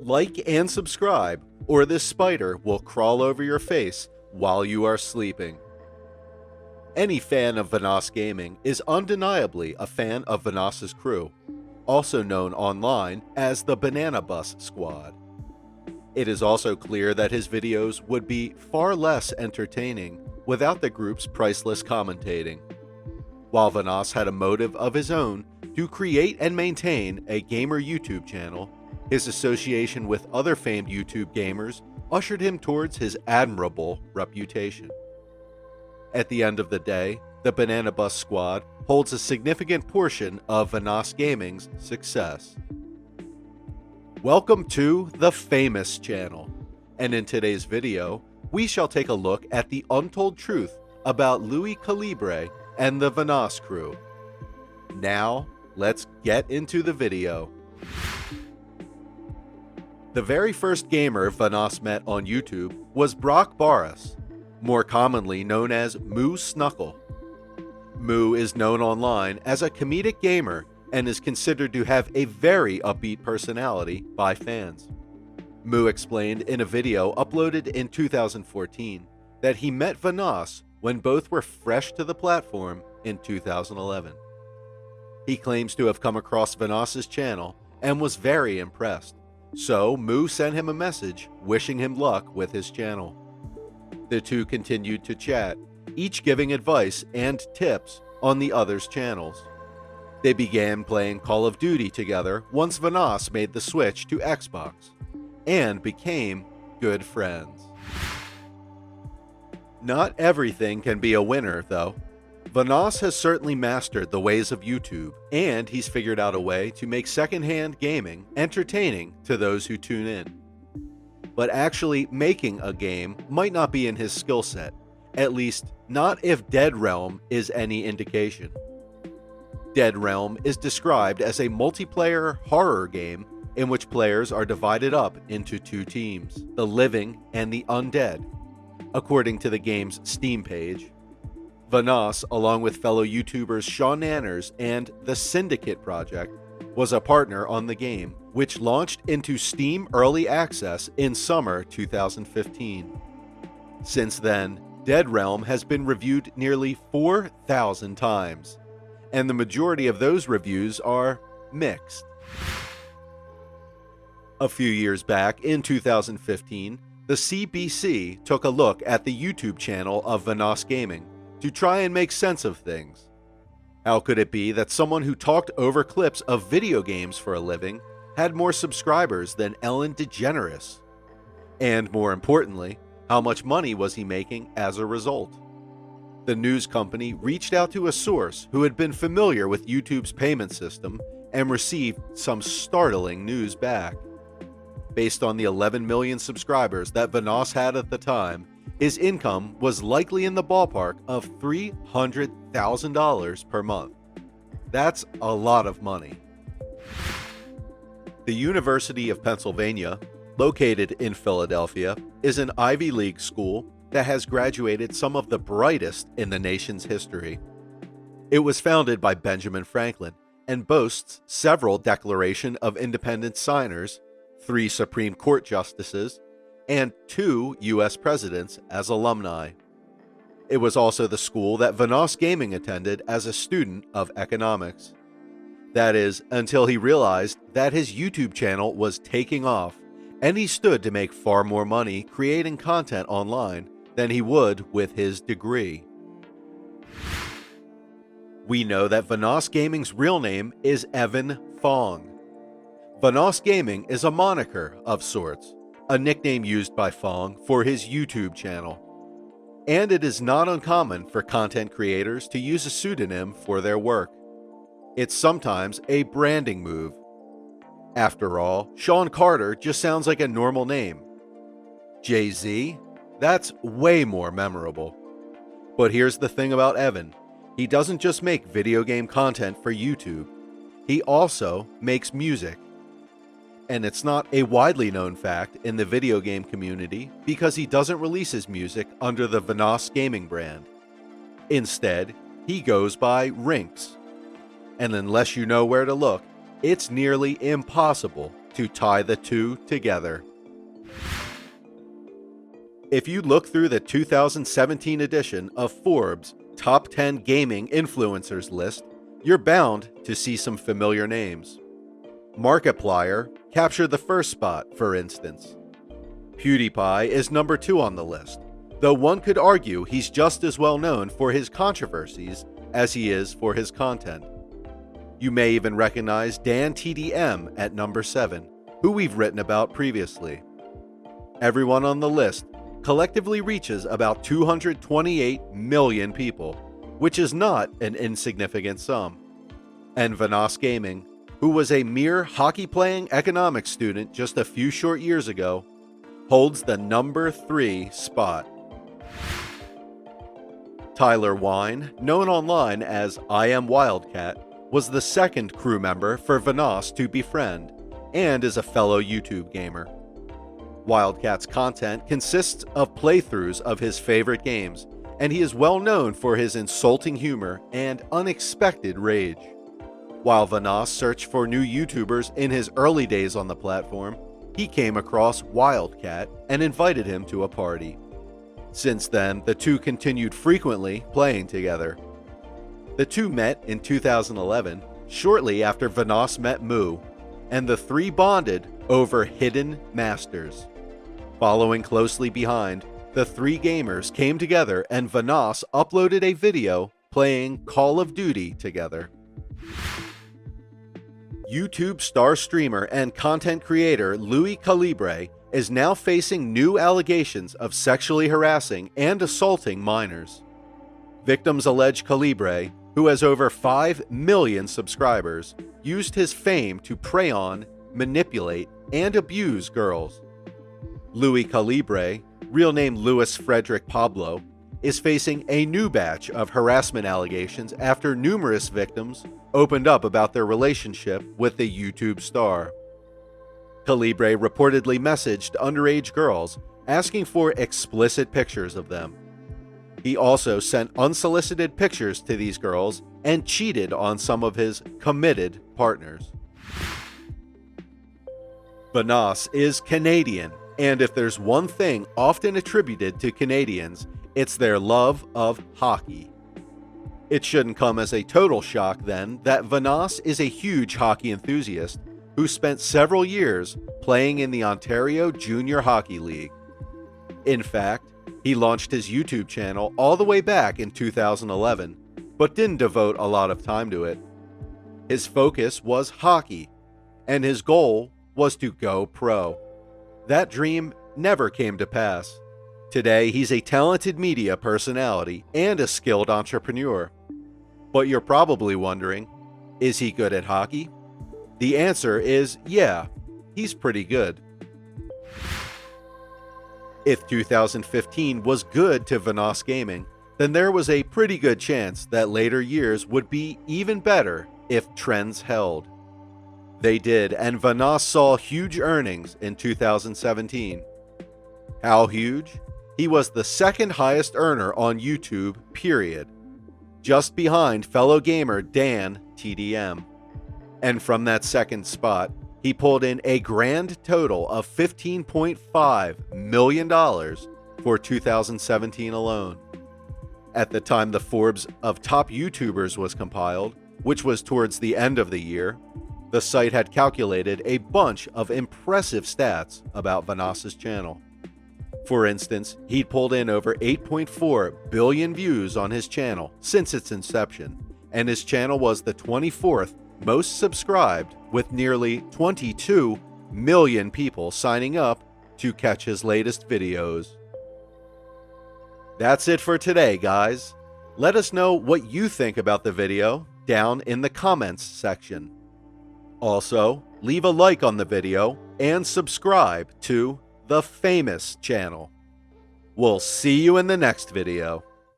Like and subscribe, or this spider will crawl over your face while you are sleeping. Any fan of Vanoss Gaming is undeniably a fan of Vanoss's crew, also known online as the Banana Bus Squad. It is also clear that his videos would be far less entertaining without the group's priceless commentating. While Vanoss had a motive of his own to create and maintain a gamer YouTube channel, his association with other famed YouTube gamers ushered him towards his admirable reputation. At the end of the day, the Banana Bus Squad holds a significant portion of Vanoss Gaming's success. Welcome to the Famous Channel, and in today's video, we shall take a look at the untold truth about Lui Calibre and the Vanoss crew. Now, let's get into the video. The very first gamer Vanoss met on YouTube was Brock Barras, more commonly known as Moo SNUCKEL. Moo is known online as a comedic gamer and is considered to have a very upbeat personality by fans. Moo explained in a video uploaded in 2014 that he met Vanoss when both were fresh to the platform in 2011. He claims to have come across Vanoss's channel and was very impressed, so Moo sent him a message wishing him luck with his channel. The two continued to chat, each giving advice and tips on the other's channels. They began playing Call of Duty together once Vanoss made the switch to Xbox, and became good friends. Not everything can be a winner, though. Vanoss has certainly mastered the ways of YouTube, and he's figured out a way to make secondhand gaming entertaining to those who tune in. But actually making a game might not be in his skill set, at least not if Dead Realm is any indication. Dead Realm is described as a multiplayer horror game in which players are divided up into two teams, the living and the undead, according to the game's Steam page. Vanoss, along with fellow YouTubers Sean Nanners and the Syndicate Project, was a partner on the game, which launched into Steam Early Access in summer 2015. Since then, Dead Realm has been reviewed nearly 4,000 times, and the majority of those reviews are mixed. A few years back, in 2015, the CBC took a look at the YouTube channel of Vanoss Gaming to try and make sense of things. How could it be that someone who talked over clips of video games for a living had more subscribers than Ellen DeGeneres? And more importantly, how much money was he making as a result? The news company reached out to a source who had been familiar with YouTube's payment system and received some startling news back. Based on the 11 million subscribers that Vanoss had at the time, his income was likely in the ballpark of $300,000 per month. That's a lot of money. The University of Pennsylvania, located in Philadelphia, is an Ivy League school that has graduated some of the brightest in the nation's history. It was founded by Benjamin Franklin and boasts several Declaration of Independence signers, 3 Supreme Court justices, and 2 U.S. presidents as alumni. It was also the school that Vanoss Gaming attended as a student of economics. That is, until he realized that his YouTube channel was taking off, and he stood to make far more money creating content online than he would with his degree. We know that Vanoss Gaming's real name is Evan Fong. Vanoss Gaming is a moniker of sorts, a nickname used by Fong for his YouTube channel. And it is not uncommon for content creators to use a pseudonym for their work. It's sometimes a branding move. After all, Sean Carter just sounds like a normal name. Jay-Z? That's way more memorable. But here's the thing about Evan. He doesn't just make video game content for YouTube. He also makes music. And it's not a widely known fact in the video game community because he doesn't release his music under the Vanoss Gaming brand. Instead, he goes by Rinks. And unless you know where to look, it's nearly impossible to to tie the two together. If you look through the 2017 edition of Forbes' Top 10 Gaming Influencers list, you're bound to see some familiar names. Markiplier captured the first spot, for instance. PewDiePie is number 2 on the list, though one could argue he's just as well known for his controversies as he is for his content. You may even recognize Dan TDM at number 7, who we've written about previously. Everyone on the list collectively reaches about 228 million people, which is not an insignificant sum. And Vanoss Gaming, who was a mere hockey-playing economics student just a few short years ago, holds the number 3 spot. Tyler Wine, known online as I Am Wildcat, was the second crew member for Vanoss to befriend, and is a fellow YouTube gamer. Wildcat's content consists of playthroughs of his favorite games, and he is well known for his insulting humor and unexpected rage. While Vanoss searched for new YouTubers in his early days on the platform, he came across Wildcat and invited him to a party. Since then, the two continued frequently playing together. The two met in 2011, shortly after Vanoss met Moo, and the three bonded over Hidden Masters. Following closely behind, the three gamers came together and Vanoss uploaded a video playing Call of Duty together. YouTube star streamer and content creator Lui Calibre is now facing new allegations of sexually harassing and assaulting minors. Victims allege Calibre, who has over 5 million subscribers, used his fame to prey on, manipulate, and abuse girls. Lui Calibre, real name Louis Frederick Pablo, is facing a new batch of harassment allegations after numerous victims opened up about their relationship with the YouTube star. Calibre reportedly messaged underage girls asking for explicit pictures of them. He also sent unsolicited pictures to these girls and cheated on some of his committed partners. Vanoss is Canadian, and if there's one thing often attributed to Canadians, it's their love of hockey. It shouldn't come as a total shock then that Vanoss is a huge hockey enthusiast who spent several years playing in the Ontario Junior Hockey League. In fact, he launched his YouTube channel all the way back in 2011, but didn't devote a lot of time to it. His focus was hockey, and his goal was to go pro. That dream never came to pass. Today, he's a talented media personality and a skilled entrepreneur. But you're probably wondering, is he good at hockey? The answer is yeah, he's pretty good. If 2015 was good to Vanoss Gaming, then there was a pretty good chance that later years would be even better if trends held. They did, and Vanoss saw huge earnings in 2017. How huge? He was the second highest earner on YouTube, period, just behind fellow gamer Dan TDM. And from that second spot, he pulled in a grand total of $15.5 million for 2017 alone. At the time the Forbes of top YouTubers was compiled, which was towards the end of the year, the site had calculated a bunch of impressive stats about Vanoss's channel. For instance, he'd pulled in over 8.4 billion views on his channel since its inception, and his channel was the 24th most subscribed, with nearly 22 million people signing up to catch his latest videos. That's it for today, guys. Let us know what you think about the video down in the comments section. Also, leave a like on the video and subscribe to the Famous channel. We'll see you in the next video.